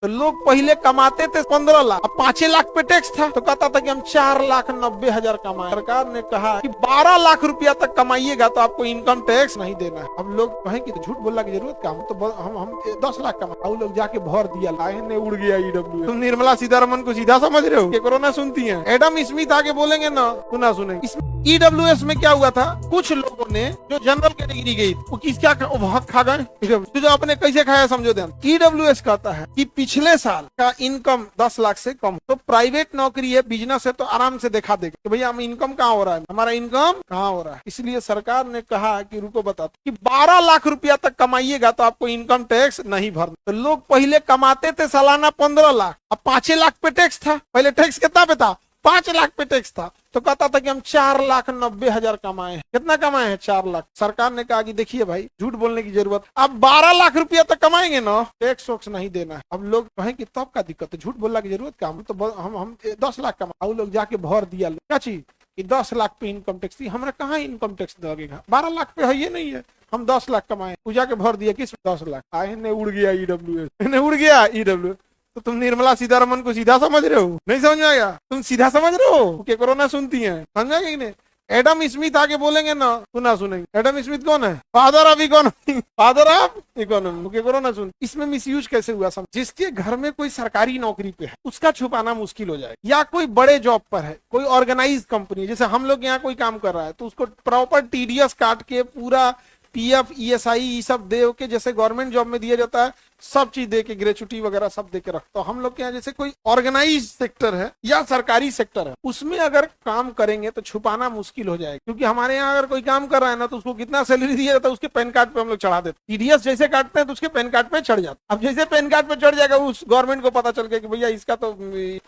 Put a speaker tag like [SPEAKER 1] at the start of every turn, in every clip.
[SPEAKER 1] तो लोग पहले कमाते थे 15 लाख, अब 5 लाख पे टैक्स था, तो कहता था कि हम 4,90,000 कमाए। सरकार ने कहा कि 12 लाख रुपया तक कमाइएगा तो आपको इनकम टैक्स नहीं देना है। अब लोग कहें कि तो झूठ बोलने की जरूरत क्या, हम 10 लाख कमाए। लोग जाके भर दिया, लाइन उड़ गया ईडब्ल्यू। तुम निर्मला सीतारमन को सीधा समझ रहे हो कि कोरोना सुनती है? एडम स्मिथ आके बोलेंगे ना, सुना सुनेंगे। ईडब्ल्यूएस में क्या हुआ था, कुछ लोगों ने जो जनरल कैटेगरी गई वो किसका हक खा गए, जो अपने कैसे खाया समझो ध्यान। ईडब्ल्यूएस कहता है कि पिछले साल का इनकम 10 लाख से कम, तो प्राइवेट नौकरी है, बिजनेस है, तो आराम से दिखा देगा कि भैया हम इनकम कहाँ हो रहा है, हमारा इनकम कहाँ हो रहा है। इसलिए सरकार ने कहा कि रुको बताते कि 12 लाख रुपया तक कमाइएगा तो आपको इनकम टैक्स नहीं भरना। तो लोग पहले कमाते थे सालाना 15 लाख, अब 5 लाख पे टैक्स था। पहले टैक्स कितना पे था, 5 लाख पे टैक्स था, तो कहता था कि हम 4,90,000 कमाए हैं। कितना कमाए हैं, 4 लाख। सरकार ने कहा कि देखिए भाई झूठ बोलने की जरूरत, अब 12 लाख रुपया तक कमाएंगे ना, टैक्स वैक्स नहीं देना है। अब लोग कहें कि तब का दिक्कत है, झूठ बोलने की जरूरत क्या, हम 10 लाख कमाए। लोग जाके भर दिया क्या चीज कि 10 लाख पे इनकम टैक्स थी, हमारा कहाँ इनकम टैक्स लगेगा, 12 लाख पे है, ये नहीं है, हम 10 लाख कमाए। पूजा के भर दिया किस 10 लाख, आए उड़ गया ईडब्ल्यूएस, उड़ गया ईडब्ल्यूएस। तो तुम निर्मला सीतारमन को सीधा समझ रहे हो, नहीं समझ में आया? तुम सीधा समझ रहे हो कि कोरोना सुनती है, समझ में कि नहीं? एडम स्मिथ आके बोलेंगे ना, सुना सुनेंगे। एडम स्मिथ कौन है, father of economy, father of economy. Corona सुन, इसमें मिसयूज कैसे हुआ समझ। जिसके घर में कोई सरकारी नौकरी पे है उसका छुपाना मुश्किल हो जाए, या कोई बड़े जॉब पर है, कोई ऑर्गेनाइज कंपनी, जैसे हम लोग यहाँ कोई काम कर रहा है तो उसको प्रॉपर टीडीएस काट के पूरा पीएफ ईएसआई ये सब दे के, जैसे गवर्नमेंट जॉब में दिया जाता है, सब चीज दे के, ग्रेचुटी वगैरह सब दे के रखता। हम लोग के यहाँ जैसे कोई ऑर्गेनाइज सेक्टर है या सरकारी सेक्टर है, उसमें अगर काम करेंगे तो छुपाना मुश्किल हो जाएगा। क्योंकि हमारे यहाँ अगर कोई काम कर रहा है ना तो उसको कितना सैलरी दिया जाता है उसके पैन कार्ड पे हम लोग चढ़ा देते। टीडीएस जैसे काटते हैं तो उसके पैन कार्ड पे चढ़ जाता। अब जैसे पैन कार्ड पे चढ़ जाएगा, उस गवर्नमेंट को पता चल गया कि भैया इसका तो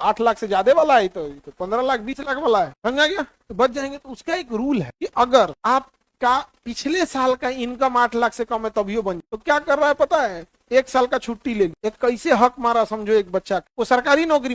[SPEAKER 1] 8 लाख से ज्यादा वाला है, तो 15 लाख 20 लाख वाला है, समझा गया, तो बच जाएंगे। तो उसका एक रूल है कि अगर आप का पिछले साल का इनकम 8 लाख से कम है तभी बन, तो क्या कर रहा है पता है, 1 साल का छुट्टी ले ली। एक कैसे हक मारा समझो, एक बच्चा वो सरकारी नौकरी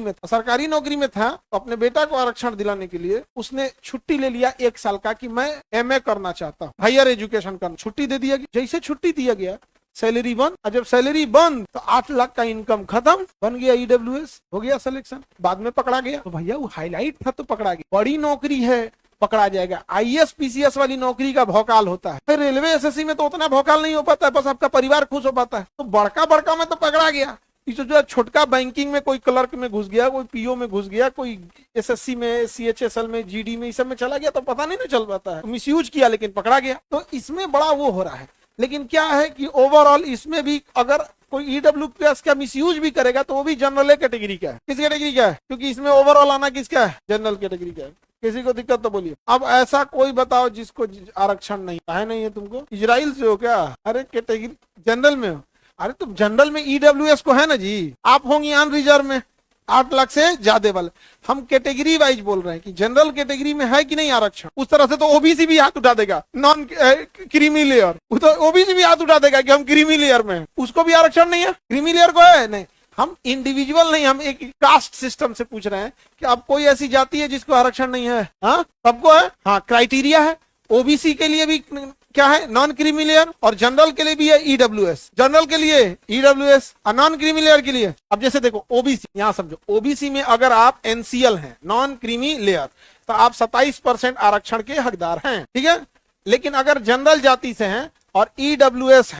[SPEAKER 1] में था, तो अपने बेटा को आरक्षण दिलाने के लिए उसने छुट्टी ले लिया 1 साल का कि मैं एमए करना चाहता हूँ, हायर एजुकेशन करना। छुट्टी दे दिया, जैसे छुट्टी दिया गया सैलरी बंद, और जब सैलरी बंद तो 8 लाख का इनकम खत्म, बन गया ईडब्ल्यूएस, हो गया सिलेक्शन। बाद में पकड़ा गया, तो भैया वो हाईलाइट था तो पकड़ा गया। बड़ी नौकरी है पकड़ा जाएगा। आईएएस पीसीएस वाली नौकरी का भौकाल होता है, फिर रेलवे एसएससी में तो उतना भौकाल नहीं हो पाता है, बस आपका परिवार खुश हो पाता है। तो बड़का में तो पकड़ा गया। इस जो छोटका बैंकिंग में कोई क्लर्क में घुस गया, कोई पीओ में घुस गया, कोई एसएससी में, सीएचएसएल में, जीडी में, इस सब में चला गया तो पता नहीं ना चल पाता है, तो मिसयूज किया लेकिन पकड़ा गया। तो इसमें बड़ा वो हो रहा है। लेकिन क्या है कि ओवरऑल इसमें भी अगर कोई ईडब्ल्यूएस का मिसयूज भी करेगा तो वो भी जनरल कैटेगरी का है। किस कैटेगरी का है? क्योंकि इसमें ओवरऑल आना किसका है, जनरल कैटेगरी का है। किसी को दिक्कत तो बोलिए। अब ऐसा कोई बताओ जिसको आरक्षण नहीं है, नहीं है तुमको? इजराइल से हो क्या? अरे कैटेगरी जनरल में हो, अरे तुम जनरल में ईडब्ल्यूएस को है ना जी, आप होंगी अन रिजर्व में 8 लाख से ज्यादा वाले। हम कैटेगरी वाइज बोल रहे हैं कि जनरल कैटेगरी में है कि नहीं आरक्षण। उस तरह से तो ओबीसी भी हाथ उठा देगा, नॉन क्रीमी लेयर, तो ओबीसी भी हाथ उठा देगा कि हम क्रीमी लेयर में हैं, उसको भी आरक्षण नहीं है। क्रीमी लेयर को है नहीं, हम इंडिविजुअल नहीं, हम एक कास्ट सिस्टम से पूछ रहे हैं कि अब कोई ऐसी जाति है जिसको आरक्षण नहीं है? हाँ सबको है, हाँ क्राइटेरिया है। ओबीसी के लिए भी क्या है, नॉन क्रीमी लेयर, और जनरल के लिए भी है ईडब्ल्यूएस। जनरल के लिए ईडब्ल्यूएस और नॉन क्रीमी लेयर के लिए। अब जैसे देखो ओबीसी, यहाँ समझो, ओबीसी में अगर आप एनसीएल हैं, नॉन क्रीमी लेयर, तो आप 27% आरक्षण के हकदार हैं, ठीक है। लेकिन अगर जनरल जाति से हैं और ईडब्ल्यूएस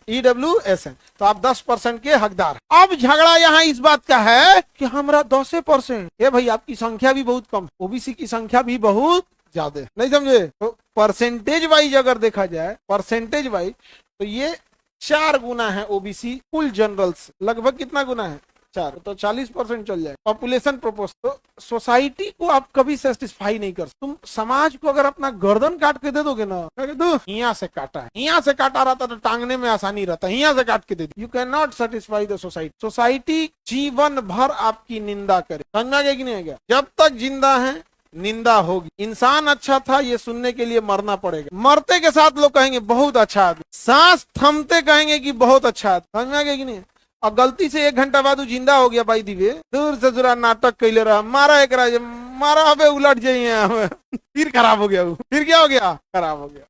[SPEAKER 1] है तो आप 10% के हकदार। अब झगड़ा यहाँ इस बात का है कि हमारा 10%, ये भाई आपकी संख्या भी बहुत कम, ओबीसी की संख्या भी बहुत ज्यादा, नहीं समझे? तो परसेंटेज वाइज अगर देखा जाए, परसेंटेज वाइज, तो ये 4 गुना है ओबीसी कुल जनरल्स। लगभग कितना गुना है? 4, तो 40% चल जाए पॉपुलेशन प्रोपोर्स। तो सोसाइटी को आप कभी सेटिस्फाई नहीं कर। तुम समाज को अगर अपना गर्दन काट के दे दोगे ना, यहाँ से काटा है, यहाँ से काटा रहता तो टांगने में आसानी रहता, यहाँ से काट के दे दी। You can not satisfy the society. Society जीवन भर आपकी निंदा करे, समझा गया कि नहीं है? जब तक जिंदा है निंदा होगी। इंसान अच्छा था ये सुनने के लिए मरना पड़ेगा। मरते के साथ लोग कहेंगे बहुत अच्छा आदमी, सांस थमते कहेंगे कि बहुत अच्छा आदमी, समझ में आ गया कि नहीं? और गलती से 1 घंटा बाद वो जिंदा हो गया, भाई दिवे दूर से जरा नाटक कैले रहा, मारा एक मारा, अबे उलट जाइए फिर खराब हो गया वो, फिर क्या हो गया? खराब हो गया।